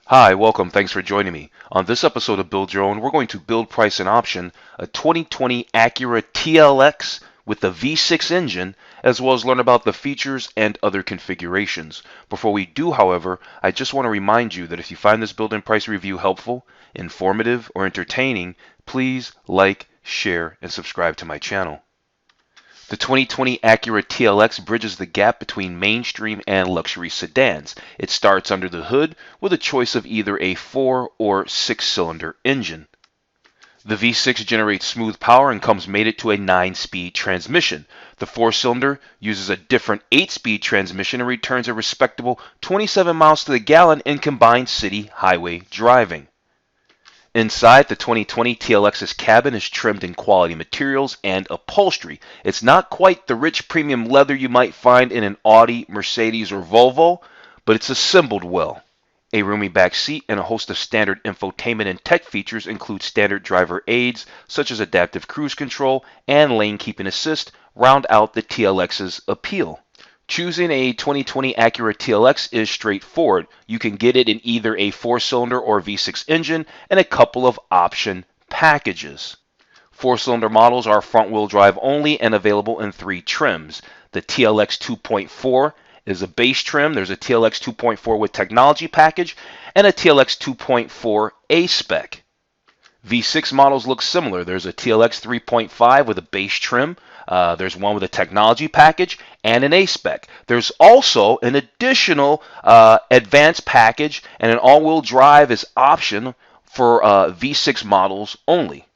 Hi, welcome. Thanks for joining me. On this episode of Build Your Own, we're going to build, price, and option a 2020 Acura TLX with the V6 engine, as well as learn about the features and other configurations. Before we do, however, I just want to remind you that if you find this build and price review helpful, informative, or entertaining, please like, share, and subscribe to my channel. The 2020 Acura TLX bridges the gap between mainstream and luxury sedans. It starts under the hood with a choice of either a 4 or 6-cylinder engine. The V6 generates smooth power and comes mated to a 9-speed transmission. The 4-cylinder uses a different 8-speed transmission and returns a respectable 27 miles to the gallon in combined city highway driving. Inside, the 2020 TLX's cabin is trimmed in quality materials and upholstery. It's not quite the rich premium leather you might find in an Audi, Mercedes, or Volvo, but it's assembled well. A roomy back seat and a host of standard infotainment and tech features include standard driver aids such as adaptive cruise control and lane keeping assist round out the TLX's appeal. Choosing a 2020 Acura TLX is straightforward. You can get it in either a 4-cylinder or V6 engine and a couple of option packages. 4-cylinder models are front-wheel drive only and available in 3 trims. The TLX 2.4 is a base trim. There's a TLX 2.4 with technology package and a TLX 2.4 A-Spec. V6 models look similar. There's a TLX 3.5 with a base trim. There's one with a technology package and an A-Spec. There's also an additional advanced package, and an all-wheel drive is option for V6 models only.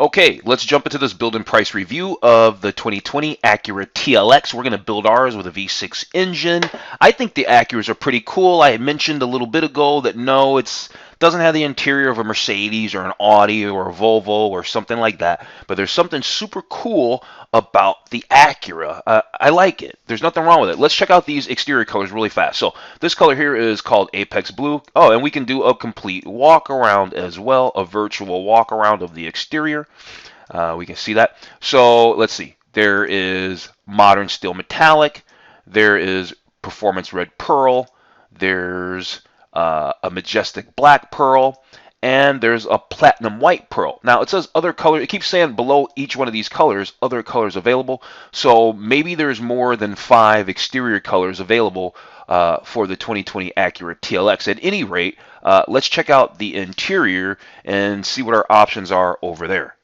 Okay, let's jump into this build and price review of the 2020 Acura TLX. We're going to build ours with a V6 engine. I think the Acuras are pretty cool. I had mentioned a little bit ago that no, it doesn't have the interior of a Mercedes or an Audi or a Volvo or something like that, but there's something super cool about the Acura. I like it. There's nothing wrong with it. Let's check out these exterior colors really fast. So this color here is called Apex Blue. Oh, and we can do a complete walk around as well, a virtual walk around of the exterior. We can see that. So let's see. There is Modern Steel Metallic. There is Performance Red Pearl. There's a Majestic Black Pearl. And there's a Platinum White Pearl. Now, it says other colors. It keeps saying below each one of these colors, other colors available. So maybe there's more than 5 exterior colors available for the 2020 Acura TLX. At any rate, let's check out the interior and see what our options are over there.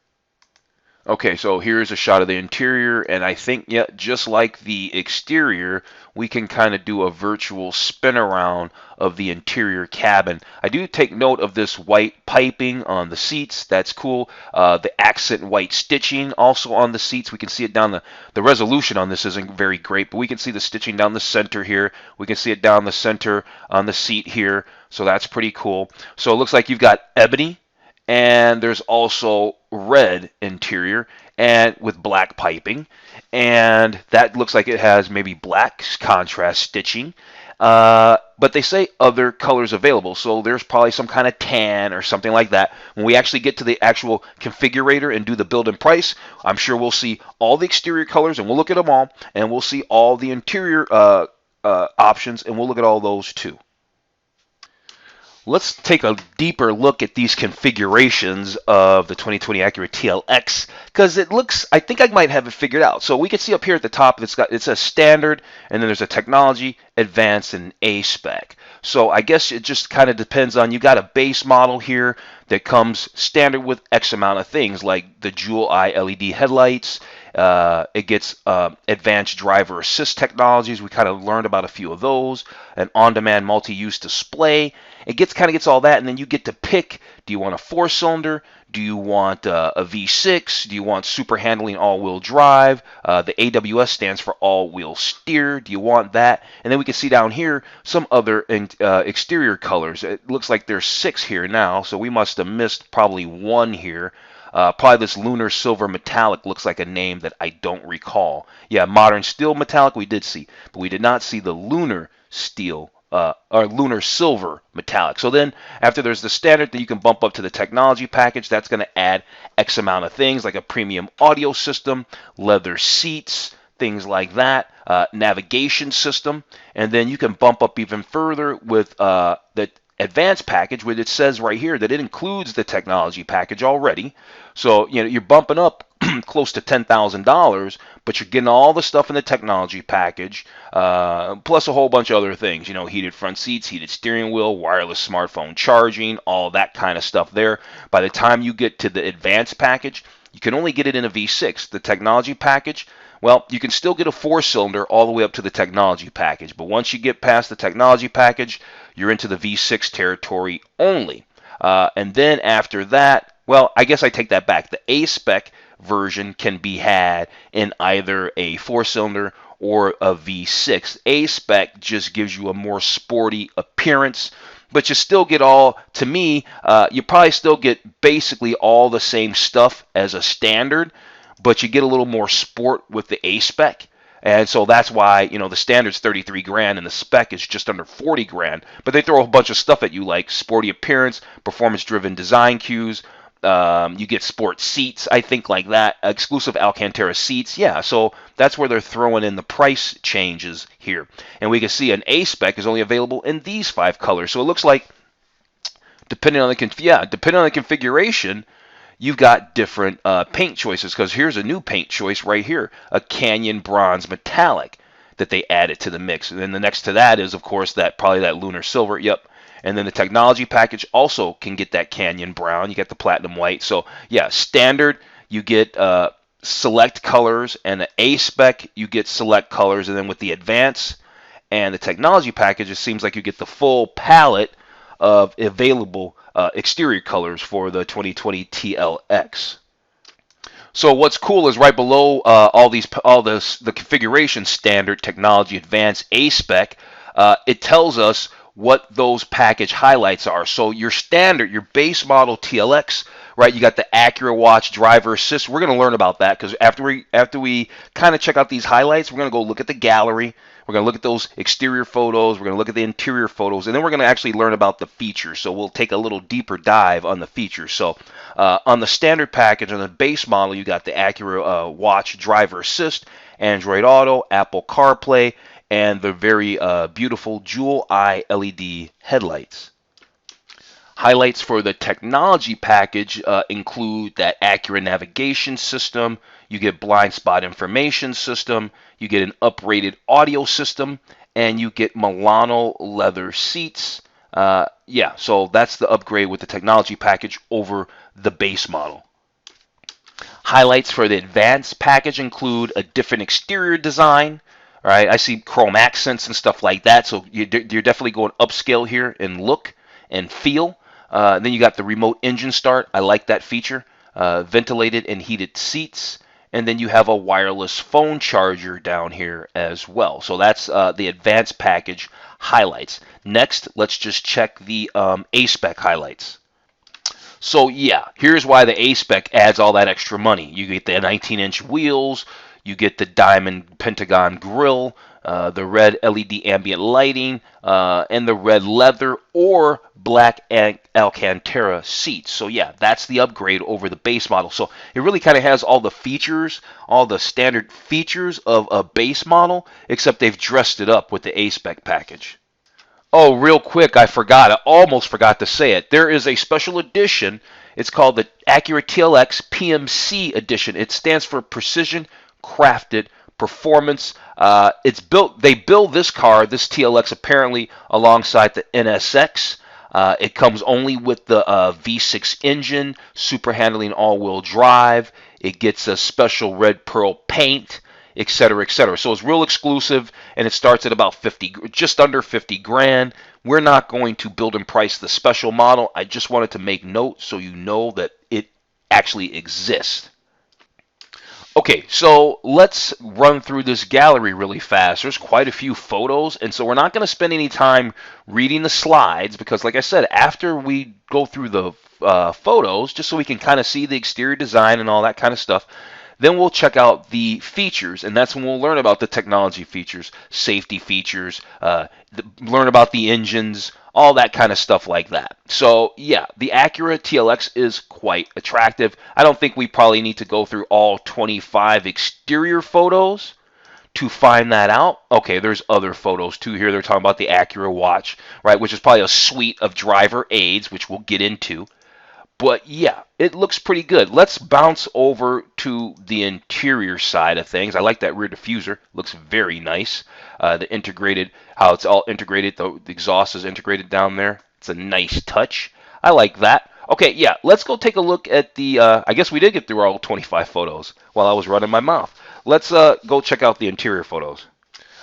Okay, so here's a shot of the interior, and I think, yeah, just like the exterior, we can kind of do a virtual spin around of the interior cabin. I do take note of this white piping on the seats. That's cool. The accent white stitching also on the seats. We can see it down the resolution on this isn't very great, but we can see the stitching down the center here. We can see it down the center on the seat here, so that's pretty cool. So it looks like you've got ebony, and there's also red interior and with black piping, and that looks like it has maybe black contrast stitching, but they say other colors available, so there's probably some kind of tan or something like that. When we actually get to the actual configurator and do the build and price, I'm sure we'll see all the exterior colors, and we'll look at them all, and we'll see all the interior options, and we'll look at all those too. Let's take a deeper look at these configurations of the 2020 Acura TLX, because it looks, I think I might have it figured out. So we can see up here at the top, it's a standard, and then there's a technology, advanced, and A-Spec. So I guess it just kind of depends on, you got a base model here that comes standard with X amount of things, like the dual eye LED headlights. It gets advanced driver assist technologies. We kind of learned about a few of those. An on-demand multi-use display. It kind of gets all that, and then you get to pick. Do you want a 4-cylinder? Do you want a V6? Do you want super handling all-wheel drive? The AWS stands for all-wheel steer. Do you want that? And then we can see down here some other exterior colors. It looks like there's 6 here now, so we must have missed probably 1 here. Probably this Lunar Silver Metallic looks like a name that I don't recall. Yeah, Modern Steel Metallic we did see, but we did not see the Lunar Steel or Lunar Silver Metallic. So then after there's the standard, that you can bump up to the technology package. That's going to add X amount of things like a premium audio system, leather seats, things like that, navigation system, and then you can bump up even further with the advanced package, which it says right here that it includes the technology package already. So you're bumping up close to $10,000, but you're getting all the stuff in the technology package, plus a whole bunch of other things. Heated front seats, heated steering wheel, wireless smartphone charging, all that kind of stuff there. By the time you get to the advanced package, you can only get it in a V6. The technology package, well, you can still get a 4-cylinder all the way up to the technology package, but once you get past the technology package, you're into the V6 territory only. And then after that, well, I guess I take that back. The A-Spec version can be had in either a 4-cylinder or a V6. A-Spec just gives you a more sporty appearance, but you still get all, to me, you probably still get basically all the same stuff as a standard, but you get a little more sport with the A-Spec. And so that's why, the standard's 33 grand and the spec is just under 40 grand. But they throw a bunch of stuff at you like sporty appearance, performance-driven design cues. You get sport seats, I think, like that. Exclusive Alcantara seats. Yeah, so that's where they're throwing in the price changes here. And we can see an A-Spec is only available in these 5 colors. So it looks like, depending on the configuration, you've got different paint choices, because here's a new paint choice right here, a Canyon Bronze Metallic that they added to the mix. And then the next to that is, of course, probably that Lunar Silver. Yep. And then the technology package also can get that Canyon Brown. You get the Platinum White. So, yeah, standard, you get select colors, and the A-Spec, you get select colors. And then with the Advance and the technology package, it seems like you get the full palette of available exterior colors for the 2020 TLX. So what's cool is right below the configuration, standard, technology, advanced, A-Spec, it tells us what those package highlights are. So your standard, your base model TLX, right? You got the Acura Watch driver assist. We're going to learn about that, because after we kind of check out these highlights, we're going to go look at the gallery. We're going to look at those exterior photos. We're going to look at the interior photos, and then we're going to actually learn about the features. So we'll take a little deeper dive on the features. So on the standard package, on the base model, you got the Acura Watch driver assist, Android Auto, Apple CarPlay, and the very beautiful Jewel Eye LED headlights. Highlights for the technology package include that Acura navigation system. You get blind spot information system. You get an uprated audio system, and you get Milano leather seats. Yeah, so that's the upgrade with the technology package over the base model. Highlights for the advanced package include a different exterior design. All right, I see chrome accents and stuff like that, so you're definitely going upscale here in look and feel. Then you got the remote engine start. I like that feature. Ventilated and heated seats. And then you have a wireless phone charger down here as well. So that's the advanced package highlights. Next, let's just check the A-Spec highlights. So yeah, here's why the A-Spec adds all that extra money. You get the 19-inch wheels. You get the diamond pentagon grille, the red LED ambient lighting, and the red leather or black Alcantara seats. So yeah, that's the upgrade over the base model. So it really kind of has all the features, all the standard features of a base model, except they've dressed it up with the A-Spec package. Oh, real quick, I almost forgot to say it. There is a special edition. It's called the Acura TLX PMC edition. It stands for Precision Crafted Performance. They build this car, this TLX, apparently alongside the NSX. It comes only with the V6 engine, super handling all-wheel drive. It gets a special red pearl paint, etc., etc. So it's real exclusive, and it starts at about just under 50 grand. We're not going to build and price the special model. I just wanted to make note so you know that it actually exists. Okay, so let's run through this gallery really fast. There's quite a few photos, and so we're not going to spend any time reading the slides because, like I said, after we go through the photos, just so we can kind of see the exterior design and all that kind of stuff, then we'll check out the features, and that's when we'll learn about the technology features, safety features, learn about the engines, all that kind of stuff like that. So yeah, the Acura TLX is quite attractive. I don't think we probably need to go through all 25 exterior photos to find that out. Okay, there's other photos too here. They're talking about the Acura watch, right, which is probably a suite of driver aids, which we'll get into. But yeah, it looks pretty good. Let's bounce over to the interior side of things. I like that rear diffuser. Looks very nice. The integrated, how it's all integrated. The exhaust is integrated down there. It's a nice touch. I like that. Okay, yeah, let's go take a look at the, I guess we did get through all 25 photos while I was running my mouth. Let's go check out the interior photos.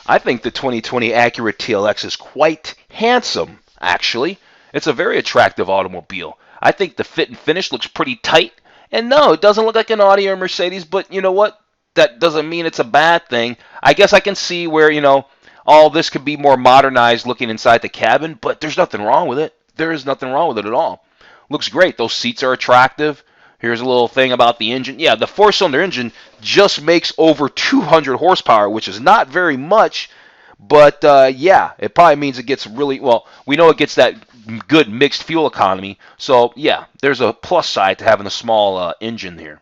I think the 2020 Acura TLX is quite handsome, actually. It's a very attractive automobile. I think the fit and finish looks pretty tight. And no, it doesn't look like an Audi or Mercedes, but you know what? That doesn't mean it's a bad thing. I guess I can see where, all this could be more modernized looking inside the cabin, but there's nothing wrong with it. There is nothing wrong with it at all. Looks great. Those seats are attractive. Here's a little thing about the engine. Yeah, the four-cylinder engine just makes over 200 horsepower, which is not very much. But yeah, it probably means it gets really, well, we know it gets that good mixed fuel economy. So yeah, there's a plus side to having a small engine here.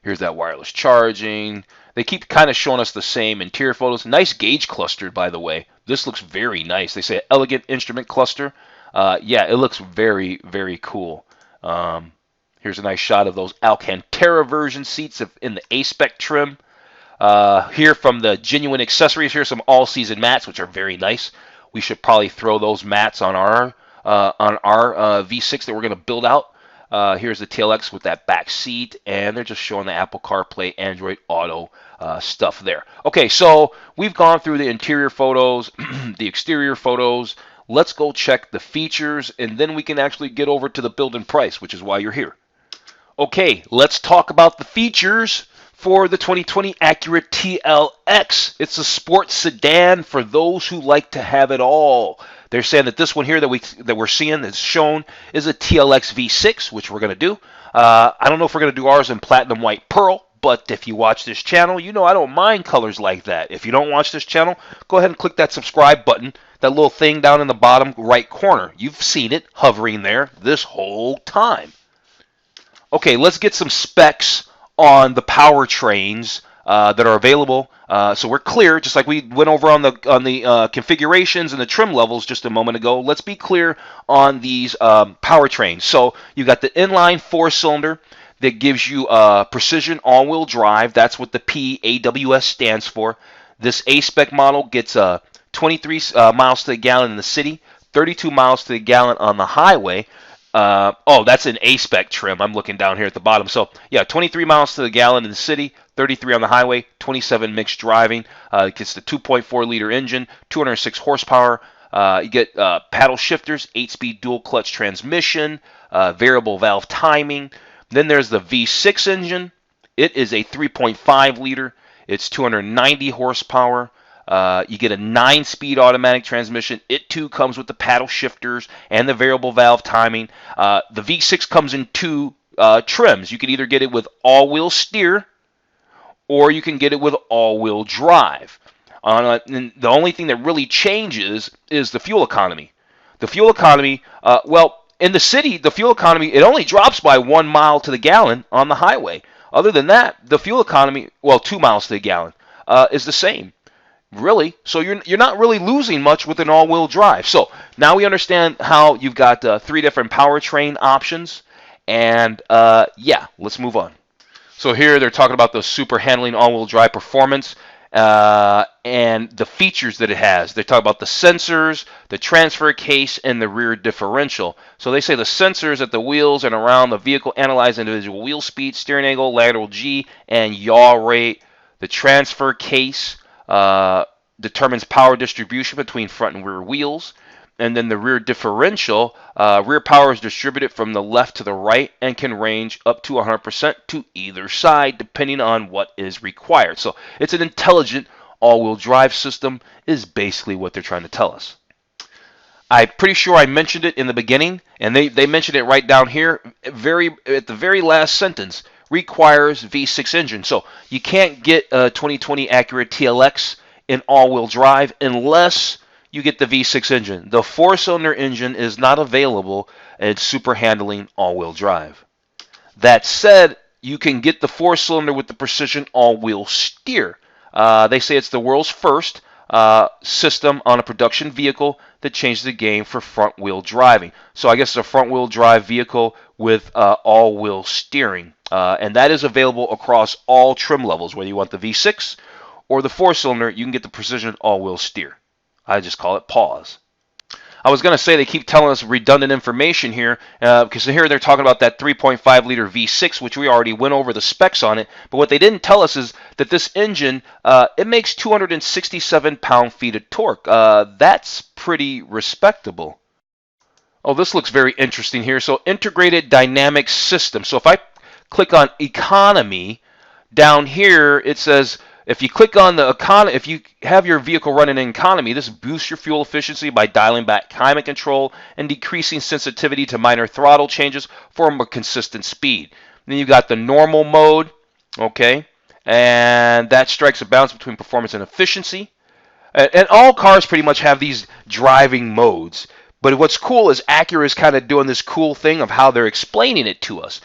Here's that wireless charging. They keep kind of showing us the same interior photos. Nice gauge cluster, by the way. This looks very nice. They say elegant instrument cluster. Yeah, it looks very, very cool. Here's a nice shot of those Alcantara version seats in the A-Spec trim. Here from the genuine accessories, here's some all-season mats, which are very nice. We should probably throw those mats on our V6 that we're going to build out. Here's the TLX with that back seat, and they're just showing the Apple CarPlay, Android Auto stuff there. Okay, so we've gone through the interior photos, the exterior photos. Let's go check the features, and then we can actually get over to the build and price, which is why you're here. Okay, let's talk about the features for the 2020 Acura TLX. It's a sports sedan for those who like to have it all. They're saying that this one here that we're seeing that's shown is a TLX V6, which we're going to do. I don't know if we're going to do ours in platinum white pearl, but if you watch this channel, you know I don't mind colors like that. If you don't watch this channel, go ahead and click that subscribe button, that little thing down in the bottom right corner. You've seen it hovering there this whole time. Okay, let's get some specs on the powertrains that are available. So we're clear, just like we went over on the configurations and the trim levels just a moment ago. Let's be clear on these powertrains. So you got the inline four-cylinder that gives you precision all-wheel drive. That's what the PAWS stands for. This A-Spec model gets 23 miles to the gallon in the city, 32 miles to the gallon on the highway. Oh, that's an A-Spec trim. I'm looking down here at the bottom. So, yeah, 23 miles to the gallon in the city, 33 on the highway, 27 mixed driving. It gets the 2.4-liter engine, 206 horsepower. You get paddle shifters, 8-speed dual-clutch transmission, variable valve timing. Then there's the V6 engine. It is a 3.5-liter. It's 290 horsepower. You get a 9-speed automatic transmission. It too comes with the paddle shifters and the variable valve timing. The V6 comes in two trims. You can either get it with all-wheel steer or you can get it with all-wheel drive. And the only thing that really changes is the fuel economy. The fuel economy, well, in the city, the fuel economy, it only drops by 1 mile to the gallon on the highway. Other than that, the fuel economy, well, 2 miles to the gallon, is the same. Really? So you're not really losing much with an all-wheel drive. So now we understand how you've got 3 different powertrain options. And yeah, let's move on. So here they're talking about the super handling all-wheel drive performance and the features that it has. They talk about the sensors, the transfer case, and the rear differential. So they say the sensors at the wheels and around the vehicle analyze individual wheel speed, steering angle, lateral G, and yaw rate. The transfer case determines power distribution between front and rear wheels. And then the rear differential, rear power is distributed from the left to the right and can range up to 100% to either side depending on what is required. So it's an intelligent all-wheel drive system is basically what they're trying to tell us. I'm pretty sure I mentioned it in the beginning, and they mentioned it right down here at the very last sentence. Requires V6 engine. So you can't get a 2020 Acura TLX in all-wheel drive unless you get the V6 engine. The 4-cylinder engine is not available in super handling all-wheel drive. That said, you can get the 4-cylinder with the precision all-wheel steer. They say it's the world's first system on a production vehicle that changed the game for front-wheel driving. So I guess it's a front-wheel drive vehicle with all-wheel steering. And that is available across all trim levels, whether you want the V6 or the 4-cylinder, you can get the precision all-wheel steer. I just call it pause. I was going to say they keep telling us redundant information here because here they're talking about that 3.5 liter V6, which we already went over the specs on it. But what they didn't tell us is that this engine, it makes 267 pound-feet of torque. That's pretty respectable. Oh, this looks very interesting here. So integrated dynamic system. So if I click on economy, down here it says if you click on the economy, if you have your vehicle running in economy, this boosts your fuel efficiency by dialing back climate control and decreasing sensitivity to minor throttle changes for a more consistent speed. Then you've got the normal mode, okay, and that strikes a balance between performance and efficiency. And all cars pretty much have these driving modes. But what's cool is Acura is kind of doing this cool thing of how they're explaining it to us.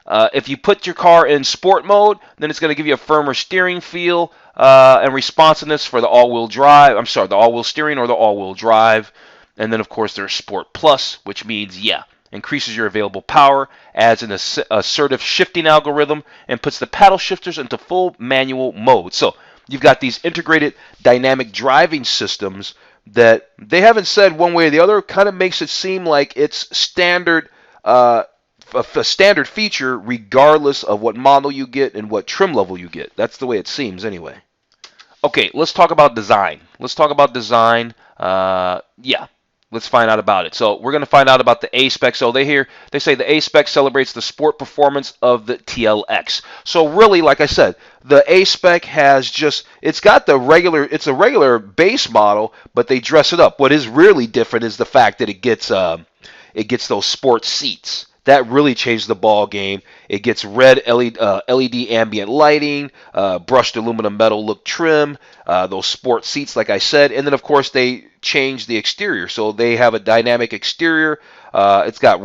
If you put your car in sport mode, then it's going to give you a firmer steering feel and responsiveness for the all-wheel drive. I'm sorry, the all-wheel steering or the all-wheel drive. And then, of course, there's Sport Plus, which means, increases your available power, adds an assertive shifting algorithm, and puts the paddle shifters into full manual mode. So you've got these integrated dynamic driving systems that they haven't said one way or the other. Kind of makes it seem like it's standard, a standard feature regardless of what model you get and what trim level you get. That's the way it seems anyway. Okay, let's talk about design. Let's find out about it. So we're going to find out about the A-Spec. So they say the A-Spec celebrates the sport performance of the TLX. So really, like I said, the A-Spec has it's a regular base model, but they dress it up. What is really different is the fact that it gets those sport seats. That really changed the ball game. It gets red LED ambient lighting, brushed aluminum metal look trim, those sport seats, like I said, and then of course they changed the exterior. So they have a dynamic exterior. It's got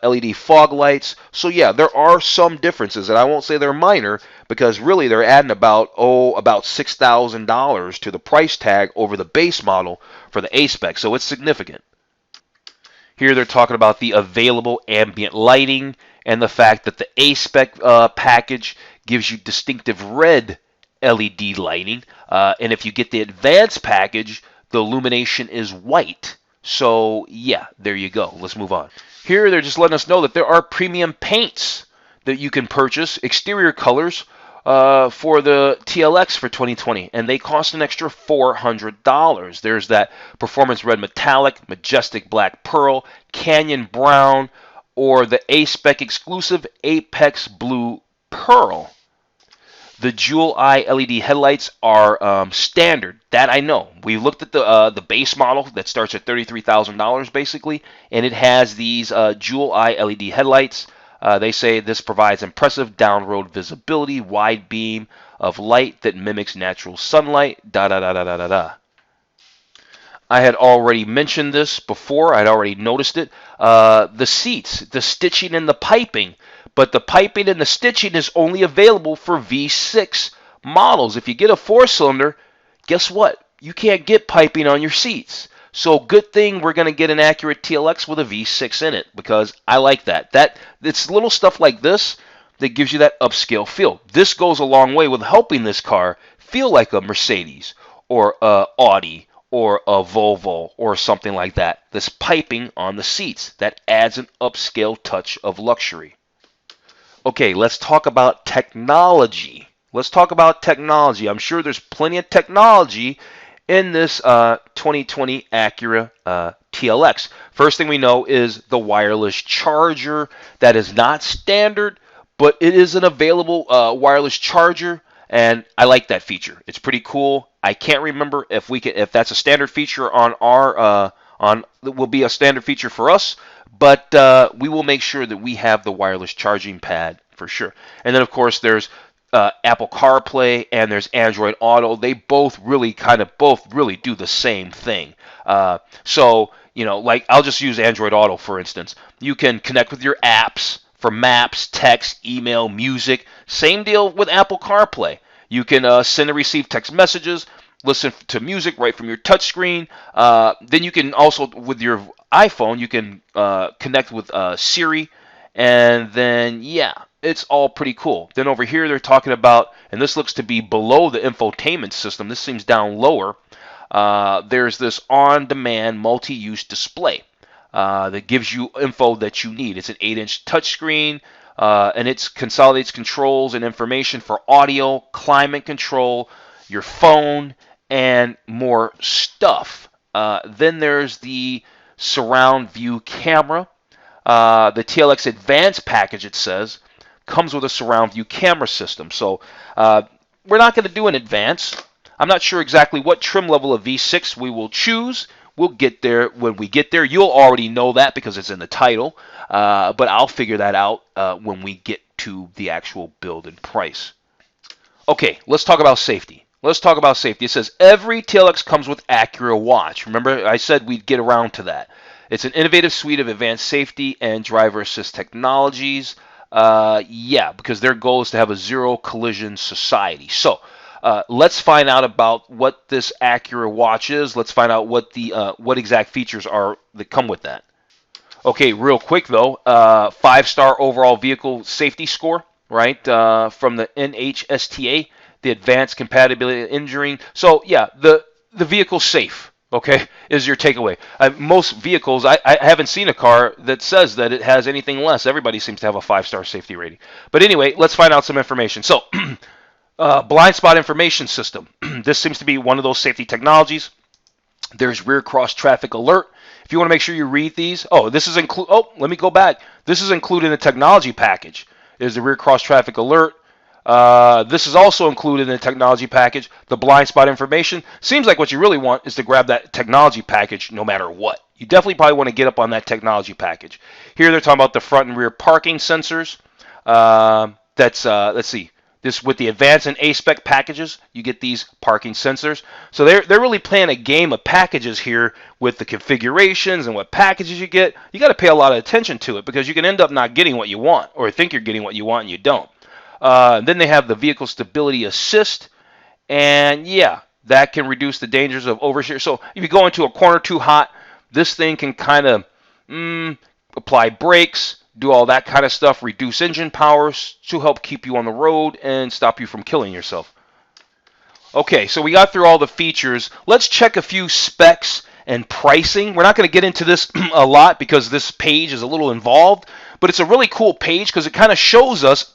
LED fog lights. So yeah, there are some differences, and I won't say they're minor because really they're adding about $6,000 to the price tag over the base model for the A-Spec. So it's significant. Here they're talking about the available ambient lighting and the fact that the A-Spec package gives you distinctive red LED lighting. And if you get the advanced package, the illumination is white. So yeah, there you go. Let's move on. Here they're just letting us know that there are premium paints that you can purchase, exterior colors, for the TLX for 2020, and they cost an extra $400. There's that Performance Red Metallic, Majestic Black Pearl, Canyon Brown, or the A-Spec exclusive Apex Blue Pearl. The Jewel Eye LED headlights are standard. That I know. We looked at the base model that starts at $33,000 basically, and it has these Jewel Eye LED headlights. They say this provides impressive down-road visibility, wide beam of light that mimics natural sunlight, I had already mentioned this before. I'd already noticed it. The seats, the stitching and the piping. But the piping and the stitching is only available for V6 models. If you get a 4-cylinder, guess what? You can't get piping on your seats. So good thing we're going to get an Acura TLX with a V6 in it because I like that. It's little stuff like this that gives you that upscale feel. This goes a long way with helping this car feel like a Mercedes or a Audi or a Volvo or something like that. This piping on the seats, that adds an upscale touch of luxury. Okay, let's talk about technology. I'm sure there's plenty of technology in this 2020 Acura TLX. First thing we know is the wireless charger. That is not standard, but it is an available wireless charger, and I like that feature. It's pretty cool. I can't remember if that's a standard feature on our it will be a standard feature for us, but we will make sure that we have the wireless charging pad for sure. And then of course there's Apple CarPlay and there's Android Auto. They both really do the same thing. So like I'll just use Android Auto for instance. You can connect with your apps for maps, text, email, music. Same deal with Apple CarPlay. You can send and receive text messages, listen to music right from your touchscreen. Then you can also, with your iPhone, you can connect with Siri, and then yeah, it's all pretty cool. Then over here they're talking about, and this looks to be below the infotainment system. This seems down lower. There's this on-demand multi-use display that gives you info that you need. It's an 8-inch touchscreen, and it consolidates controls and information for audio, climate control, your phone, and more stuff. Then there's the surround view camera. The TLX Advanced package, it says, comes with a surround view camera system. So we're not going to do an Advance. I'm not sure exactly what trim level of V6 we will choose. We'll get there when we get there. You'll already know that because it's in the title, but I'll figure that out when we get to the actual build and price. Okay, let's talk about safety. Let's talk about safety. It says every TLX comes with Acura Watch. Remember, I said we'd get around to that. It's an innovative suite of advanced safety and driver assist technologies. Yeah, because their goal is to have a zero collision society. So let's find out about what this Acura Watch is. Let's find out what the what exact features are that come with that. Okay, real quick though, 5-star overall vehicle safety score, right? From the NHSTA, the Advanced Compatibility Engineering. So yeah, the vehicle's safe. Okay, is your takeaway. Most vehicles, I haven't seen a car that says that it has anything less. Everybody seems to have a 5-star safety rating. But anyway, let's find out some information. So, blind spot information system. This seems to be one of those safety technologies. There's rear cross traffic alert. If you want to make sure you read these, this is let me go back. This is included in the technology package. Is the rear cross traffic alert. This is also included in the technology package. The blind spot information. Seems like what you really want is to grab that technology package no matter what. You definitely probably want to get up on that technology package. Here they're talking about the front and rear parking sensors. Let's see. This with the advanced and A-Spec packages, you get these parking sensors. So they're really playing a game of packages here with the configurations and what packages you get. You got to pay a lot of attention to it because you can end up not getting what you want or think you're getting what you want and you don't. Then they have the vehicle stability assist, and yeah, that can reduce the dangers of oversteer. So if you go into a corner too hot, this thing can kind of apply brakes, do all that kind of stuff, reduce engine power to help keep you on the road and stop you from killing yourself. Okay, so we got through all the features. Let's check a few specs and pricing. We're not going to get into this a lot because this page is a little involved, but it's a really cool page because it kind of shows us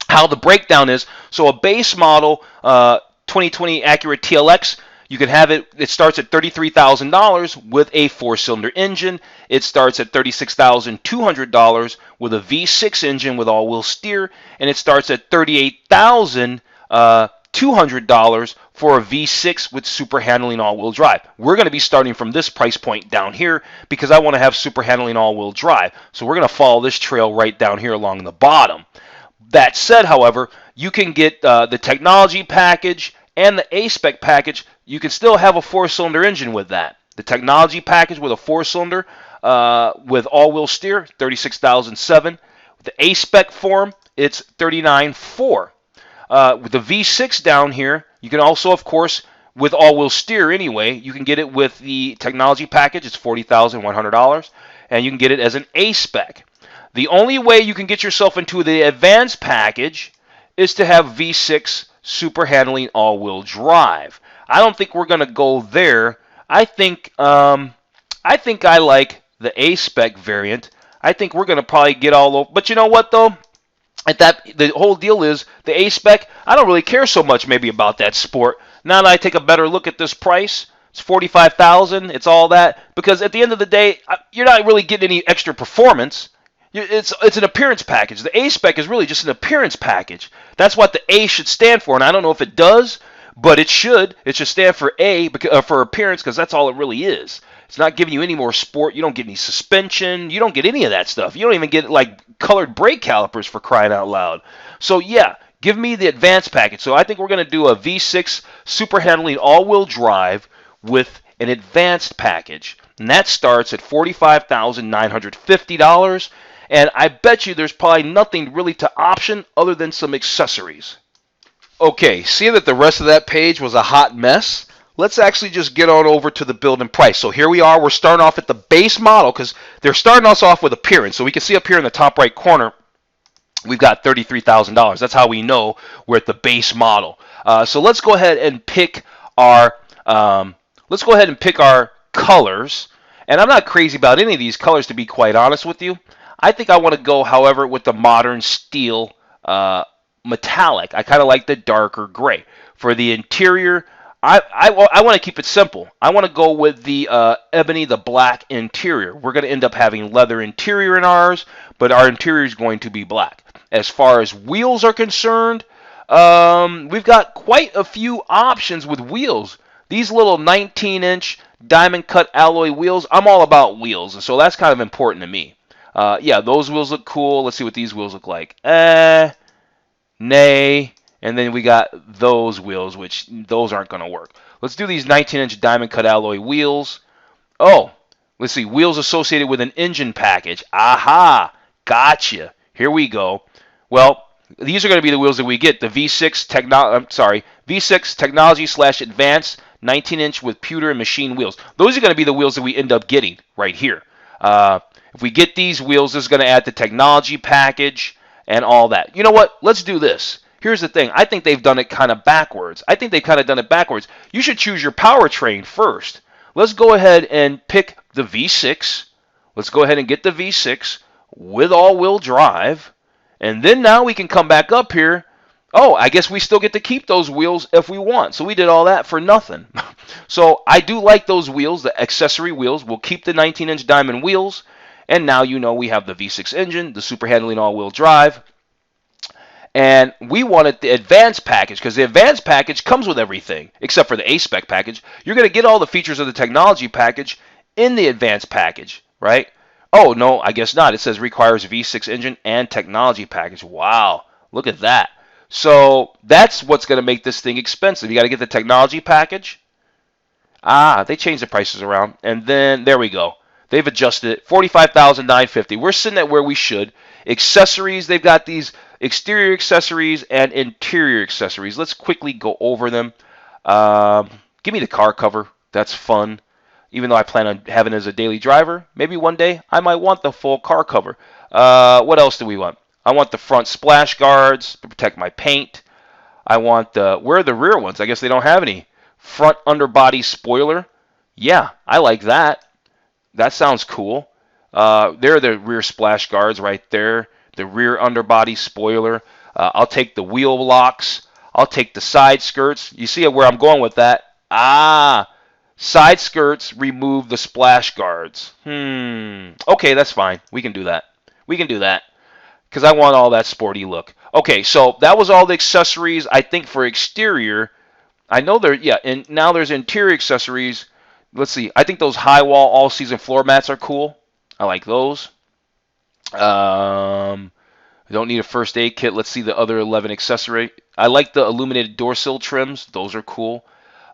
how the breakdown is. So a base model 2020 Acura TLX, you can have it. It starts at $33,000 with a 4-cylinder engine. It starts at $36,200 with a V6 engine with all-wheel steer, and it starts at $38,200 for a V6 with super handling all-wheel drive. We're going to be starting from this price point down here because I want to have super handling all-wheel drive. So we're going to follow this trail right down here along the bottom. That said, however, you can get the technology package and the A-Spec package. You can still have a 4-cylinder engine with that. The technology package with a 4-cylinder with all-wheel steer, $36,700. With the A-Spec form, it's $39,400. With the V6 down here, you can also, of course, with all-wheel steer anyway, you can get it with the technology package. It's $40,100, and you can get it as an A-Spec. The only way you can get yourself into the advanced package is to have V6 super handling all-wheel drive. I don't think we're going to go there. I think I like the A-Spec variant. I think we're going to probably get all over. But you know what though? The whole deal is the A-Spec. I don't really care so much maybe about that sport. Now that I take a better look at this price, it's $45,000. It's all that because at the end of the day, you're not really getting any extra performance. It's an appearance package. The A-Spec is really just an appearance package. That's what the A should stand for, and I don't know if it does, but it should. It should stand for A for appearance because that's all it really is. It's not giving you any more sport. You don't get any suspension. You don't get any of that stuff. You don't even get like colored brake calipers for crying out loud. So yeah, give me the advanced package. So I think we're going to do a V6 super handling all-wheel drive with an advanced package, and that starts at $45,950. And I bet you there's probably nothing really to option other than some accessories. Okay, seeing that the rest of that page was a hot mess, let's actually just get on over to the build and price. So here we are. We're starting off at the base model because they're starting us off with appearance. So we can see up here in the top right corner, we've got $33,000. That's how we know we're at the base model. So let's go ahead and pick our colors. And I'm not crazy about any of these colors, to be quite honest with you. I think I want to go, however, with the modern steel metallic. I kind of like the darker gray. For the interior, I want to keep it simple. I want to go with the ebony, the black interior. We're going to end up having leather interior in ours, but our interior is going to be black. As far as wheels are concerned, we've got quite a few options with wheels. These little 19-inch diamond cut alloy wheels, I'm all about wheels, and so that's kind of important to me. Yeah, those wheels look cool. Let's see what these wheels look like. Nay. And then we got those wheels, which those aren't going to work. Let's do these 19-inch diamond cut alloy wheels. Oh, let's see. Wheels associated with an engine package. Aha, gotcha. Here we go. Well, these are going to be the wheels that we get. The V6 technology/advanced 19-inch with pewter and machine wheels. Those are going to be the wheels that we end up getting right here. If we get these wheels, this is going to add the technology package and all that. You know what? Let's do this. Here's the thing. I think they've done it kind of backwards. You should choose your powertrain first. Let's go ahead and pick the V6. Let's go ahead and get the V6 with all-wheel drive. And then now we can come back up here. Oh, I guess we still get to keep those wheels if we want. So we did all that for nothing. So I do like those wheels, the accessory wheels. We'll keep the 19-inch diamond wheels. And now you know we have the V6 engine, the super handling all-wheel drive. And we wanted the advanced package because the advanced package comes with everything except for the A-Spec package. You're going to get all the features of the technology package in the advanced package, right? Oh, no, I guess not. It says requires V6 engine and technology package. Wow, look at that. So that's what's going to make this thing expensive. You got to get the technology package. They changed the prices around. And then there we go. They've adjusted it. $45,950. We're sitting at where we should. Accessories, they've got these exterior accessories and interior accessories. Let's quickly go over them. Give me the car cover. That's fun. Even though I plan on having it as a daily driver, maybe one day I might want the full car cover. What else do we want? I want the front splash guards to protect my paint. I want where are the rear ones? I guess they don't have any. Front underbody spoiler. Yeah, I like that. That sounds cool. There are the rear splash guards right there. The rear underbody spoiler. I'll take the wheel locks. I'll take the side skirts. You see where I'm going with that? Side skirts remove the splash guards. Okay, that's fine. We can do that. Because I want all that sporty look. Okay, so that was all the accessories. I think for exterior, I know and now there's interior accessories. Let's see. I think those high wall all season floor mats are cool. I like those. I don't need a first aid kit. Let's see the other 11 accessory. I like the illuminated door sill trims. Those are cool.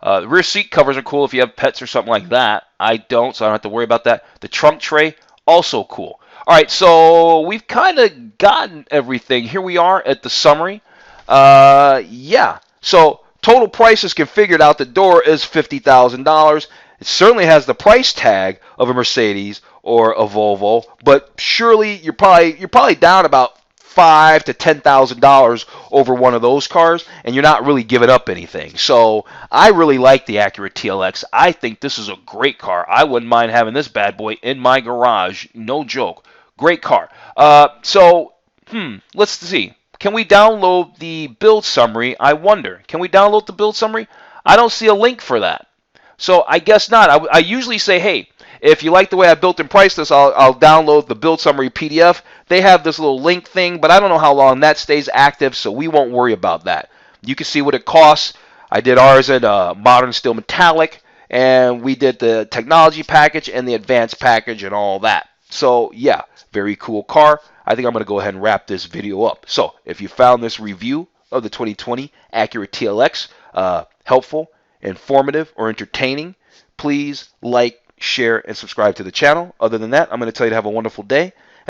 The rear seat covers are cool if you have pets or something like that. I don't, so I don't have to worry about that. The trunk tray, also cool. All right, so we've kind of gotten everything. Here we are at the summary. Yeah. So total price is configured out the door is $50,000. It certainly has the price tag of a Mercedes or a Volvo, but surely you're probably down about $5,000 to $10,000 over one of those cars, and you're not really giving up anything. So I really like the Acura TLX. I think this is a great car. I wouldn't mind having this bad boy in my garage. No joke. Great car. Let's see. Can we download the build summary? I wonder. Can we download the build summary? I don't see a link for that. So I guess not. I usually say, hey, if you like the way I built and priced this, I'll download the build summary PDF. They have this little link thing, but I don't know how long that stays active, so we won't worry about that. You can see what it costs. I did ours in modern steel metallic, and we did the technology package and the advanced package and all that. So yeah, very cool car. I think I'm going to go ahead and wrap this video up. So if you found this review of the 2020 Acura TLX helpful, informative, or entertaining, please like, share, and subscribe to the channel. Other than that, I'm going to tell you to have a wonderful day.